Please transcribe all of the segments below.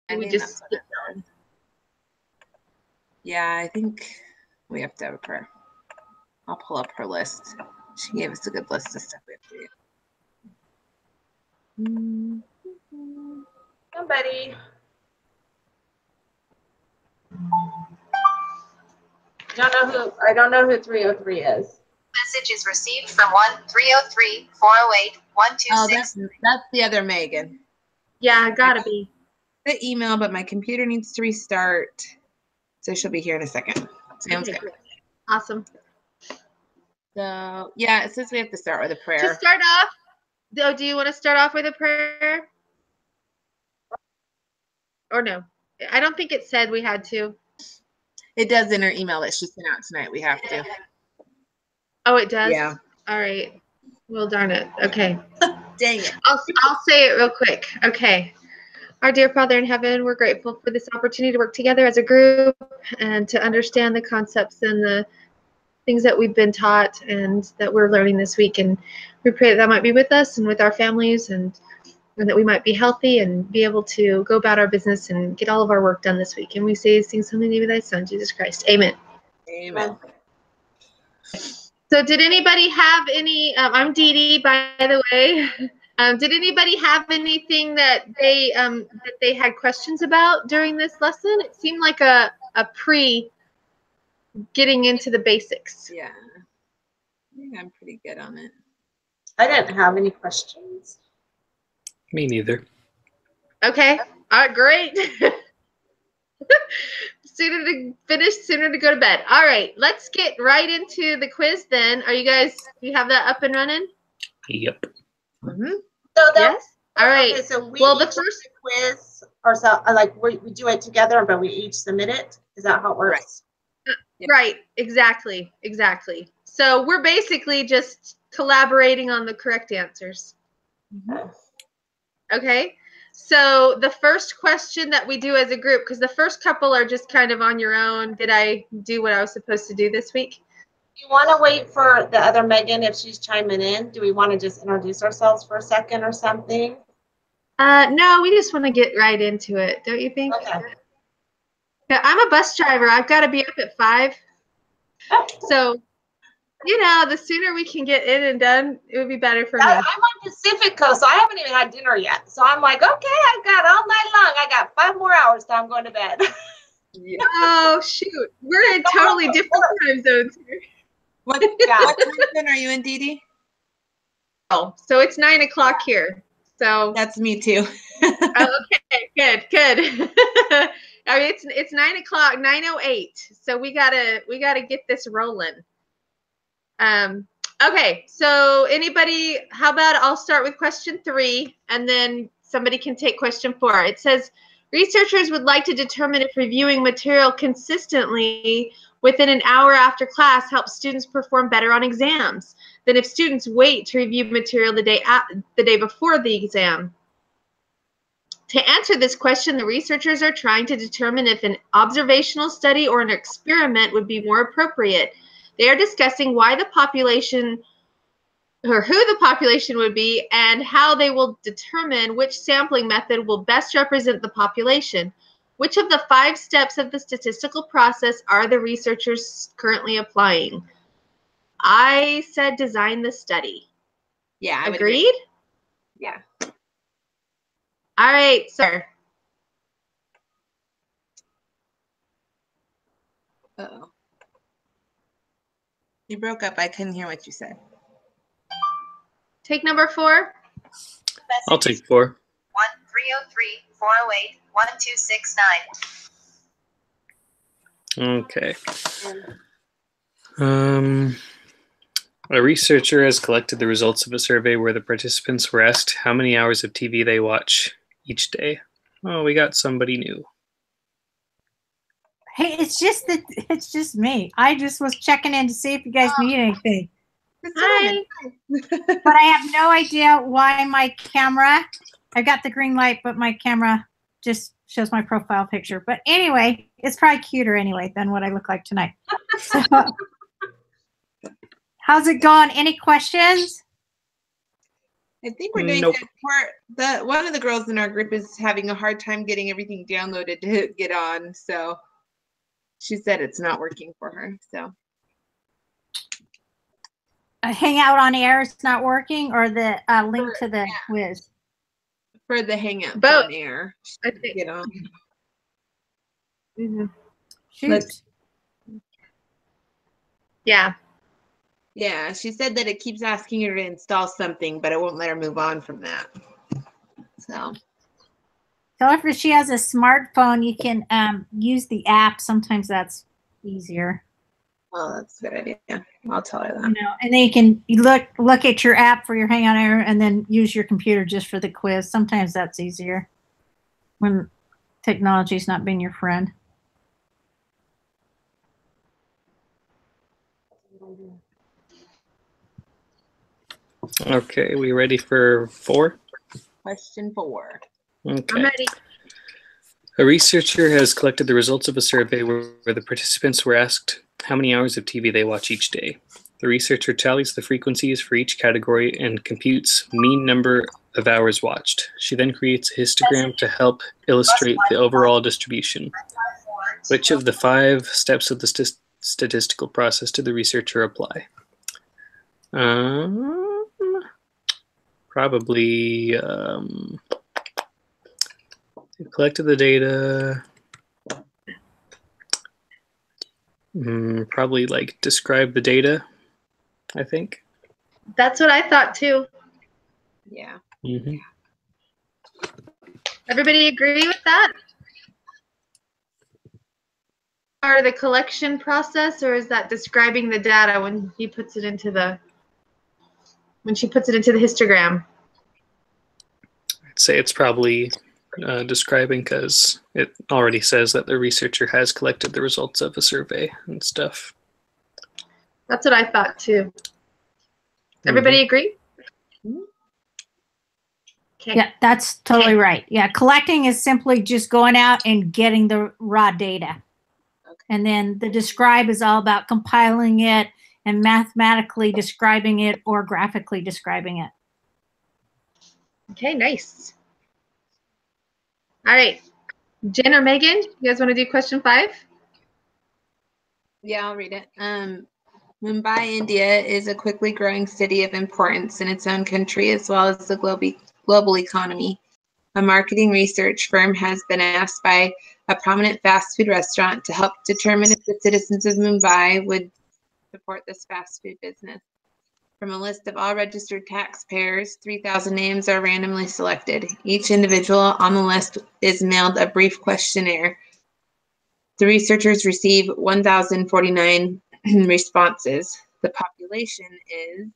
I We think just that's what it is. Yeah, I think we have to have a prayer. I'll pull up her list. She gave us a good list of stuff we have to do. Somebody. I don't know who 303 is. Message is received from 1-303-408-126. Oh, that's the other Megan. Yeah, gotta be. The email, but my computer needs to restart. So she'll be here in a second. Sounds good. Awesome. So yeah, it says we have to start with a prayer. To start off, do you want to start off with a prayer? Or no? I don't think it said we had to. It does in her email that she sent out tonight. We have to. Oh, it does? Yeah. All right. Well, darn it. Okay. Dang it. I'll say it real quick. Okay. Our dear Father in heaven, we're grateful for this opportunity to work together as a group and to understand the concepts and the things that we've been taught and that we're learning this week. And we pray that might be with us and with our families and that we might be healthy and be able to go about our business and get all of our work done this week. And we say these things in the name of thy Son, Jesus Christ. Amen. Amen. So did anybody have any, I'm Dee Dee, by the way. Did anybody have anything that they had questions about during this lesson? It seemed like a pre getting into the basics. Yeah. I think I'm pretty good on it. I didn't have any questions. Me neither. Okay. All right, great. Sooner to finish, sooner to go to bed. All right, let's get right into the quiz then. Are you guys, do you have that up and running? Yep. Mm-hmm. Yes? All right. Okay, so we well, the each first quiz, or so, like we do it together, but we each submit it. Is that how it works? Right, exactly. So we're basically just collaborating on the correct answers. Mm-hmm. Okay. So the first question that we do as a group, because the first couple are just kind of on your own. Did I do what I was supposed to do this week? Do you want to wait for the other Megan if she's chiming in? Do we want to just introduce ourselves for a second or something? No, we just want to get right into it, don't you think? Okay. Yeah, I'm a bus driver. I've got to be up at 5. So, the sooner we can get in and done, it would be better for me. I'm on Pacific Coast, so I haven't even had dinner yet. So I'm like, okay, I've got all night long. I got 5 more hours till I'm going to bed. Yeah. Oh, shoot. We're in totally different time zones here. What time zone are you in, Dee Dee? Oh, so it's 9 o'clock here. So that's me too. Oh, okay, good. I mean, it's 9 o'clock, 9:08. So we gotta get this rolling. Okay, so anybody, how about I'll start with question 3 and then somebody can take question 4. It says, researchers would like to determine if reviewing material consistently within an hour after class helps students perform better on exams than if students wait to review material the day before the exam. To answer this question, the researchers are trying to determine if an observational study or an experiment would be more appropriate. They are discussing why the population, or who the population would be, and how they will determine which sampling method will best represent the population. Which of the 5 steps of the statistical process are the researchers currently applying? I said design the study. Yeah. Agreed? Yeah. All right, sir. Uh-oh. You broke up. I couldn't hear what you said. Take number 4. I'll take 4. 1-303-408-1269. Okay. A researcher has collected the results of a survey where the participants were asked how many hours of TV they watch each day. Oh, we got somebody new. Hey, it's just me. I just was checking in to see if you guys need anything. Hi. But I have no idea why my camera, I've got the green light, but my camera just shows my profile picture. But anyway, it's probably cuter anyway than what I look like tonight. So, how's it going? Any questions? I think we're doing Nope. good. One of the girls in our group is having a hard time getting everything downloaded to get on, so she said it's not working for her. So Hangout on Air is not working, or the link to the quiz? for the Hangout Both. on Air, I think. get on. Mhm. Shoot. Let's- Yeah. Yeah, she said that it keeps asking her to install something, but it won't let her move on from that. So Tell her if she has a smartphone, you can use the app. Sometimes that's easier. oh, that's a good idea. I'll tell her You that. know, and then you can look at your app for your Hangout Air, and then use your computer just for the quiz. Sometimes that's easier when technology's not being your friend. Okay, we ready for 4? Question 4. I'm Okay. ready. A researcher has collected the results of a survey where the participants were asked how many hours of TV they watch each day. The researcher tallies the frequencies for each category and computes mean number of hours watched. She then creates a histogram to help illustrate the overall distribution. Which of the 5 steps of the statistical process did the researcher apply? Probably they collected the data. Probably like describe the data, I think. That's what I thought too. Yeah. Mm-hmm. Everybody agree with that? Part of the collection process, or is that describing the data when he puts it into the she puts it into the histogram? I'd say it's probably describing, because it already says that the researcher has collected the results of a survey and stuff. That's what I thought too. Everybody agree? Okay. Yeah, that's totally right. Yeah, collecting is simply just going out and getting the raw data. Okay. And then the describe is all about compiling it and mathematically describing it or graphically describing it. Okay, nice. All right. Jen or Megan, you guys want to do question 5? Yeah, I'll read it. Mumbai, India is a quickly growing city of importance in its own country as well as the global economy. A marketing research firm has been asked by a prominent fast food restaurant to help determine if the citizens of Mumbai would support this fast food business. From a list of all registered taxpayers, 3,000 names are randomly selected. Each individual on the list is mailed a brief questionnaire. The researchers receive 1,049 responses. The population is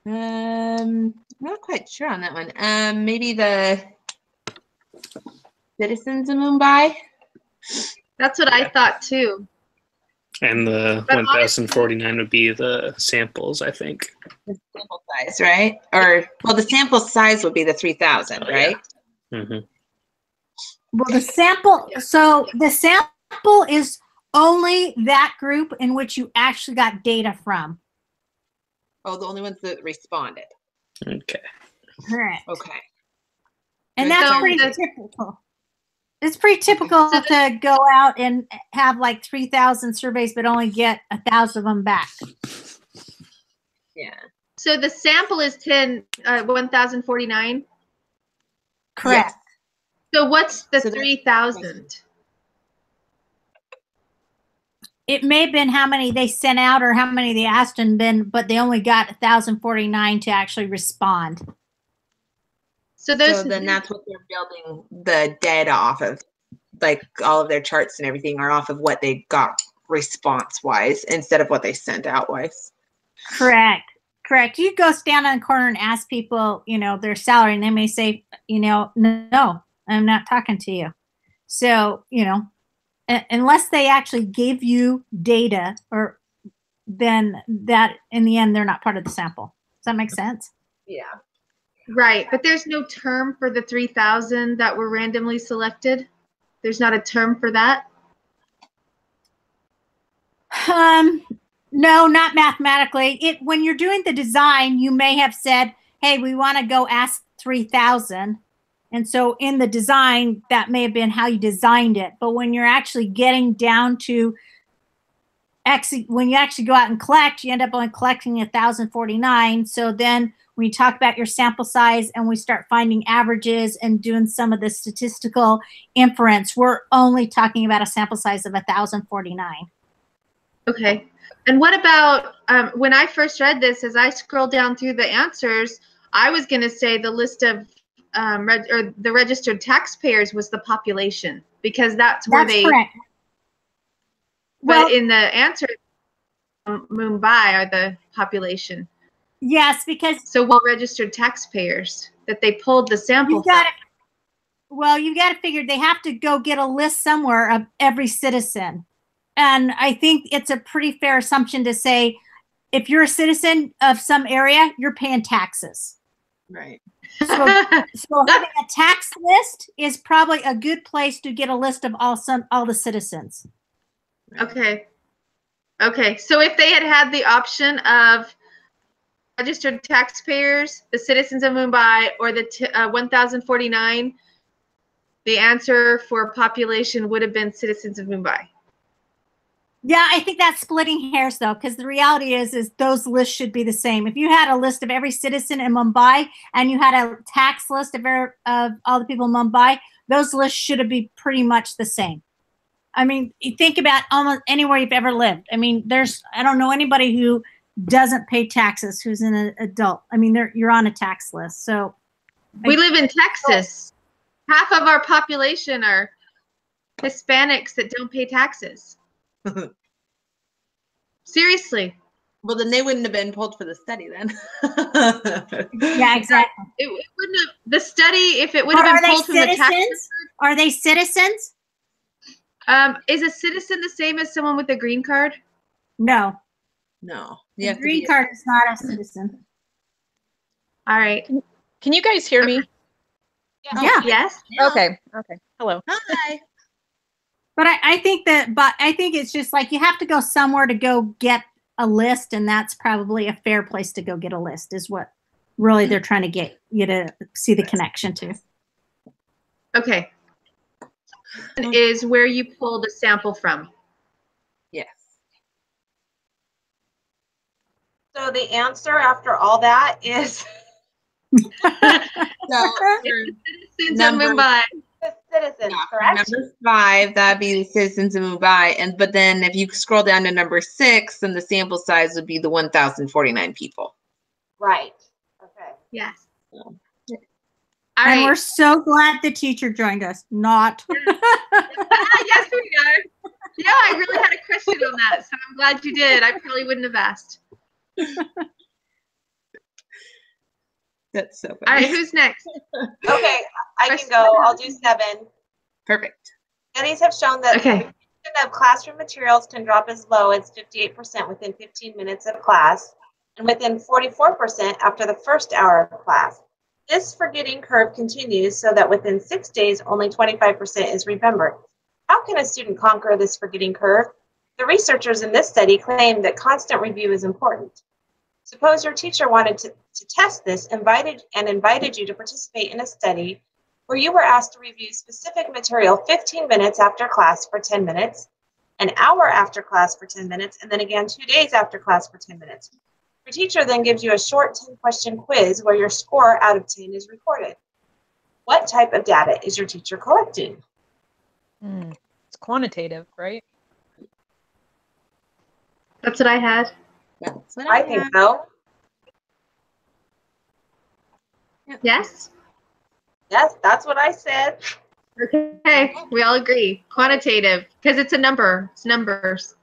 I'm not quite sure on that one. Maybe the citizens of Mumbai. That's what I thought too. And the But 1,049 would be the samples, I think. The sample size, right? Or well, the sample size would be the 3,000, right? Mm-hmm. Well, the sample is only that group in which you actually got data from. Oh, the only ones that responded. Okay. Correct. Okay. And that's So pretty the- typical. It's pretty typical to go out and have like 3,000 surveys, but only get 1,000 of them back. Yeah. So the sample is 1,049. Correct. So what's the So that's- 3,000? It may have been how many they sent out or how many they asked, but they only got 1,049 to actually respond. So those So then that's what they're building the data off of. Like all of their charts and everything are off of what they got response wise instead of what they sent out wise. Correct. Correct. You go stand on the corner and ask people, their salary, and they may say, no, I'm not talking to you. So, unless they actually give you data, or then that in the end, they're not part of the sample. Does that make sense? Yeah. right, but there's no term for the 3,000 that were randomly selected. There's not a term for that. No, not mathematically. When you're doing the design, you may have said, hey, we want to go ask 3,000. And so in the design, that may have been how you designed it. But when you're actually getting down to when you actually go out and collect, you end up only collecting 1,049. So then when you talk about your sample size and we start finding averages and doing some of the statistical inference, we're only talking about a sample size of 1,049. Okay. And what about when I first read this, as I scrolled down through the answers, I was going to say the list of the registered taxpayers was the population, because that's where correct. But Well, in the answer, Mumbai are the population. yes, because So what registered taxpayers that they pulled the sample you got from? well, you got to figure they have to go get a list somewhere of every citizen. And I think it's a pretty fair assumption to say, if you're a citizen of some area, you're paying taxes. Right. So having a tax list is probably a good place to get a list of all the citizens. Okay. Okay. So if they had the option of registered taxpayers, the citizens of Mumbai, or the 1,049, the answer for population would have been citizens of Mumbai. Yeah, I think that's splitting hairs, though, because the reality is those lists should be the same. If you had a list of every citizen in Mumbai and you had a tax list of all the people in Mumbai, those lists should be pretty much the same. I mean, you think about almost anywhere you've ever lived. I mean, I don't know anybody who doesn't pay taxes who's an adult. I mean, you're on a tax list. So we live in Texas. Half of our population are Hispanics that don't pay taxes. Seriously. Well, then they wouldn't have been pulled for the study then. Yeah, exactly. It wouldn't have, the study, if it would have been pulled from the tax. Are they citizens? Is a citizen the same as someone with a green card? No. No. The green card is not a citizen. All right. Can you guys hear me? Yeah. Yes. Okay. Okay. Hello. Hi. But I think it's just like you have to go somewhere to go get a list, and that's probably a fair place to go get a list, is what really they're trying to get you to see the connection to. Okay. Is where you pulled a sample from. Yes. So the answer after all that is So Citizens of Mumbai. the citizens, yeah, correct? number 5, that'd be the citizens of Mumbai, but then if you scroll down to number 6, then the sample size would be the 1,049 people. Right. Okay. Yes. So, All And right. we're so glad the teacher joined us. Not. Yes, we are. Yeah, I really had a question on that, so I'm glad you did. I probably wouldn't have asked. that's so funny. All right, who's next? Okay, I can go. I'll do 7. Perfect. Studies have shown that Okay. the retention of classroom materials can drop as low as 58% within 15 minutes of class and within 44% after the first hour of class. This forgetting curve continues so that within 6 days, only 25% is remembered. How can a student conquer this forgetting curve? The researchers in this study claim that constant review is important. Suppose your teacher wanted to test this, invited you to participate in a study where you were asked to review specific material 15 minutes after class for 10 minutes, an hour after class for 10 minutes, and then again 2 days after class for 10 minutes. Your teacher then gives you a short 10-question quiz where your score out of 10 is recorded. What type of data is your teacher collecting? It's quantitative, right? That's what I had. That's what I think so. Yes? Yes, that's what I said. Okay, we all agree. Quantitative, because it's a number. It's numbers.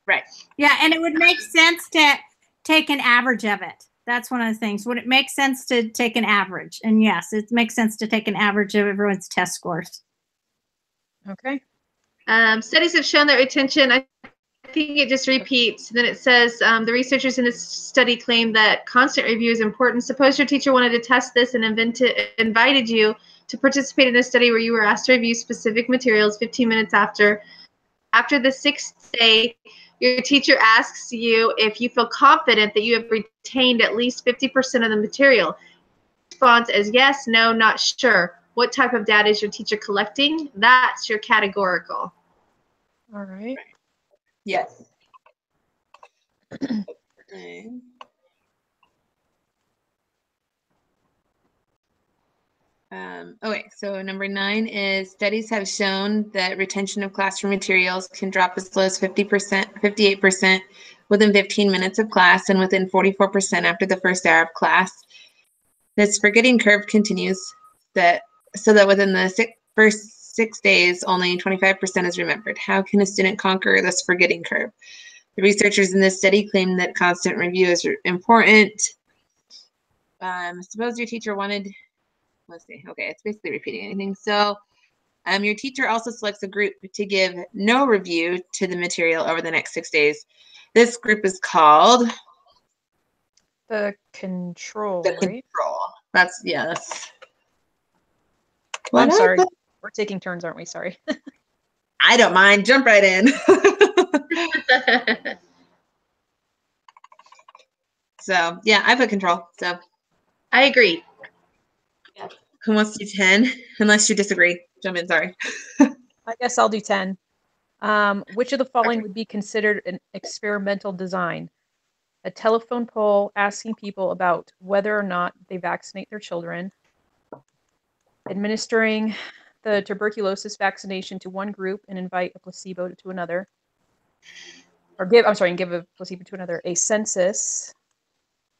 Right. Yeah, and it would make sense to take an average of it. That's one of the things. Would it make sense to take an average? And yes, it makes sense to take an average of everyone's test scores. Okay. Studies have shown that retention, I think it just repeats. Then it says the researchers in this study claim that constant review is important. Suppose your teacher wanted to test this and invited you to participate in a study where you were asked to review specific materials 15 minutes after After the 6th day, your teacher asks you if you feel confident that you have retained at least 50% of the material. Response is yes, no, not sure. What type of data is your teacher collecting? That's your categorical. All right. Yes. Okay. Okay, so number 9 is studies have shown that retention of classroom materials can drop as low as 50%, 58% within 15 minutes of class and within 44% after the first hour of class. This forgetting curve continues so that within the first 6 days, only 25% is remembered. How can a student conquer this forgetting curve? The researchers in this study claim that constant review is important. Suppose your teacher wanted, let's see, okay, it's basically repeating anything. So your teacher also selects a group to give no review to the material over the next 6 days. This group is called The control, the right? control. That's. I'm sorry. We're taking turns, aren't we? Sorry. I don't mind. Jump right in. So yeah, I put control. So I agree. who wants to do 10? Unless you disagree. Jump in, sorry. I guess I'll do 10. Which of the following would be considered an experimental design? A telephone poll asking people about whether or not they vaccinate their children. Administering the tuberculosis vaccination to one group and invite a placebo to another. Or give a placebo to another. A census.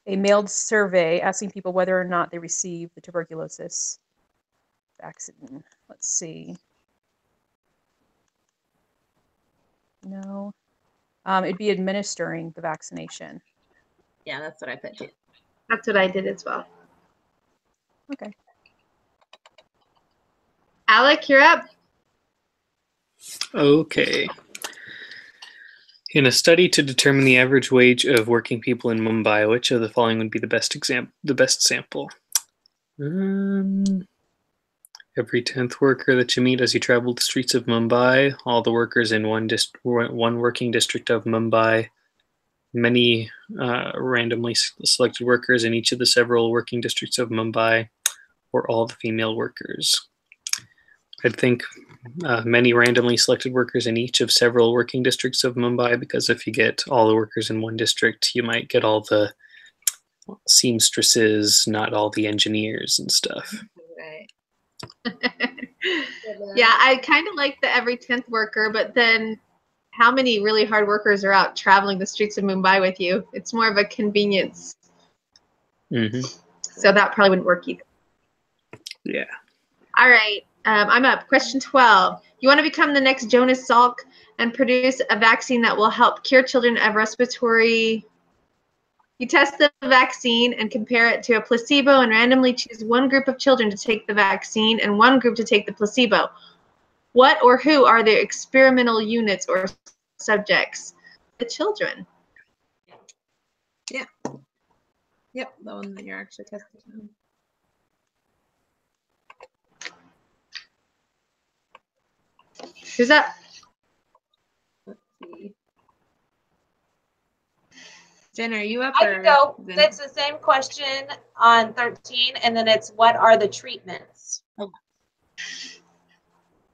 A mailed survey asking people whether or not they receive the tuberculosis vaccine. Let's see. No. It'd be administering the vaccination. Yeah, that's what I put too. That's what I did as well. Okay. Alec, you're up. Okay. In a study to determine the average wage of working people in Mumbai, which of the following would be the best sample? Every 10th worker that you meet as you travel the streets of Mumbai, all the workers in one working district of Mumbai, many randomly selected workers in each of the several working districts of Mumbai, or all the female workers. I'd think many randomly selected workers in each of several working districts of Mumbai, because if you get all the workers in one district, you might get all the seamstresses, not all the engineers and stuff. Right. Yeah, I kind of like the every 10th worker, but then how many really hard workers are out traveling the streets of Mumbai with you? It's more of a convenience. Mm-hmm. So that probably wouldn't work either. Yeah. All right, I'm up. Question 12. You want to become the next Jonas Salk and produce a vaccine that will help cure children of respiratory. You test the vaccine and compare it to a placebo and randomly choose one group of children to take the vaccine and one group to take the placebo. What or who are the experimental units or subjects? The children. Yeah. Yep, the one that you're actually testing on. Who's up? Let's see. Jen, are you up? I can go. It's the same question on 13, and then it's what are the treatments? Okay.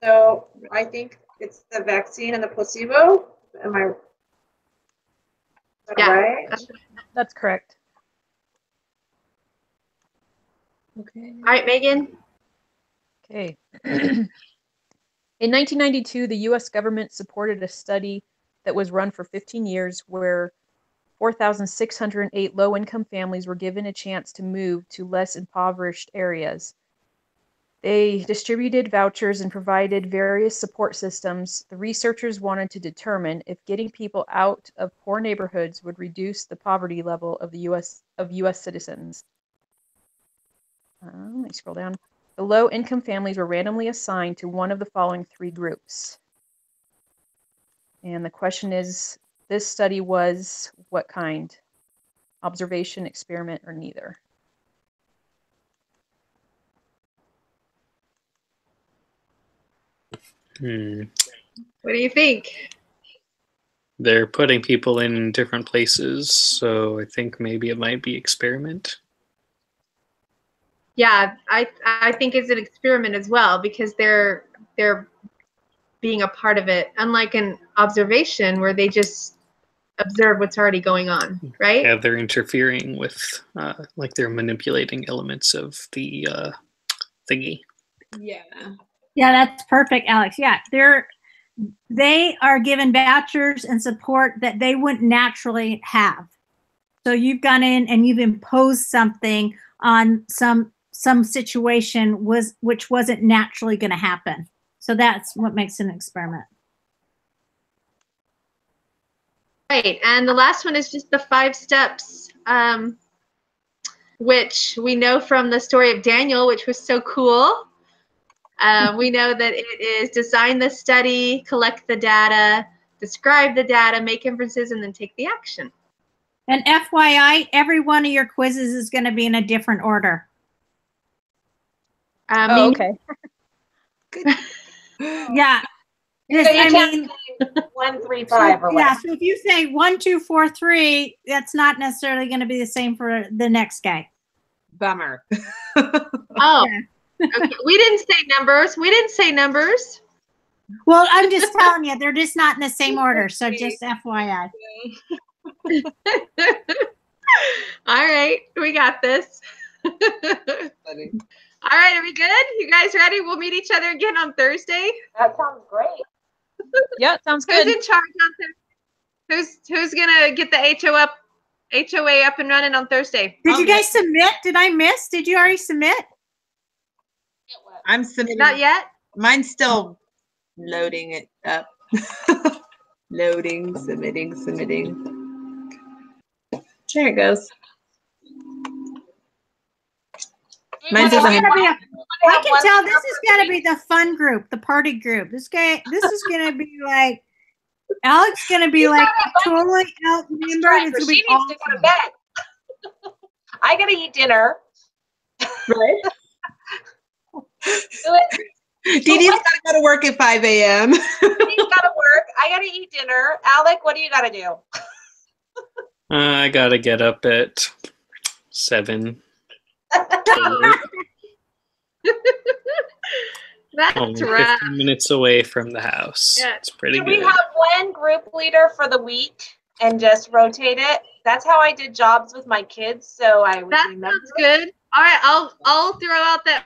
So I think it's the vaccine and the placebo. Am I right? That's correct. Okay. All right, Megan. Okay. In 1992, the U.S. government supported a study that was run for 15 years where 4,608 low-income families were given a chance to move to less impoverished areas. They distributed vouchers and provided various support systems. The researchers wanted to determine if getting people out of poor neighborhoods would reduce the poverty level of the U.S. citizens. Let me scroll down. The low-income families were randomly assigned to one of the following 3 groups. And the question is, this study was what kind? Observation, experiment, or neither? What do you think? They're putting people in different places, so I think maybe it might be experiment. Yeah, I think it's an experiment as well because they're being a part of it, unlike an observation where they just observe what's already going on, right? Yeah, they're interfering with, like they're manipulating elements of the thingy. Yeah. Yeah, that's perfect, Alex. Yeah, they are given vouchers and support that they wouldn't naturally have. So you've gone in and you've imposed something on some situation which wasn't naturally going to happen. So that's what makes an experiment. Right, and the last one is just the 5 steps, which we know from the story of Daniel, which was so cool. We know that it is design the study, collect the data, describe the data, make inferences, and then take the action. And FYI, every one of your quizzes is going to be in a different order. Oh, okay. Yeah. So you I can't mean, say 1, 3, 5 or yeah. whatever. So if you say 1, 2, 4, 3, that's not necessarily going to be the same for the next guy. Bummer. Oh, Yeah. okay. We didn't say numbers. Well, I'm just telling you, they're just not in the same order. So just FYI. All right, we got this. Funny. All right, are we good? You guys ready? We'll meet each other again on Thursday. That sounds great. Yeah, sounds Who's good. in charge on Thursday? Who's gonna get the HOA up and running on Thursday? Did you guys submit? Did I miss? Did you already submit? I'm submitting. Not yet. Mine's still loading it up. Loading, submitting. There it goes. Mine This is doesn't. gonna be I can tell this is gonna be the fun group, the party group. This is gonna be like Alex gonna be like totally outnumbered. It's gonna She be needs to go to bed. I gotta eat dinner. Right. Dee Dee Dee's gotta go to work at 5 a.m. Dee's gotta work. I gotta eat dinner. Alec, what do you gotta do? I gotta get up at 7. That's Only right. 15 minutes away from the house. Yeah. It's pretty Can we good. have one group leader for the week and just rotate it? That's how I did jobs with my kids, so I would That remember. sounds good. All right, I'll throw out that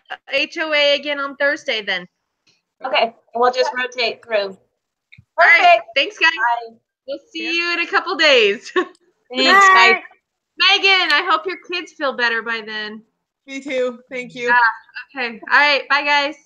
HOA again on Thursday then. Okay, and we'll just rotate through. All right, Perfect. thanks guys. Bye. We'll see you in a couple days. Thanks, Bye. guys. Megan, I hope your kids feel better by then. Me too. Thank you. Okay. All right. Bye, guys.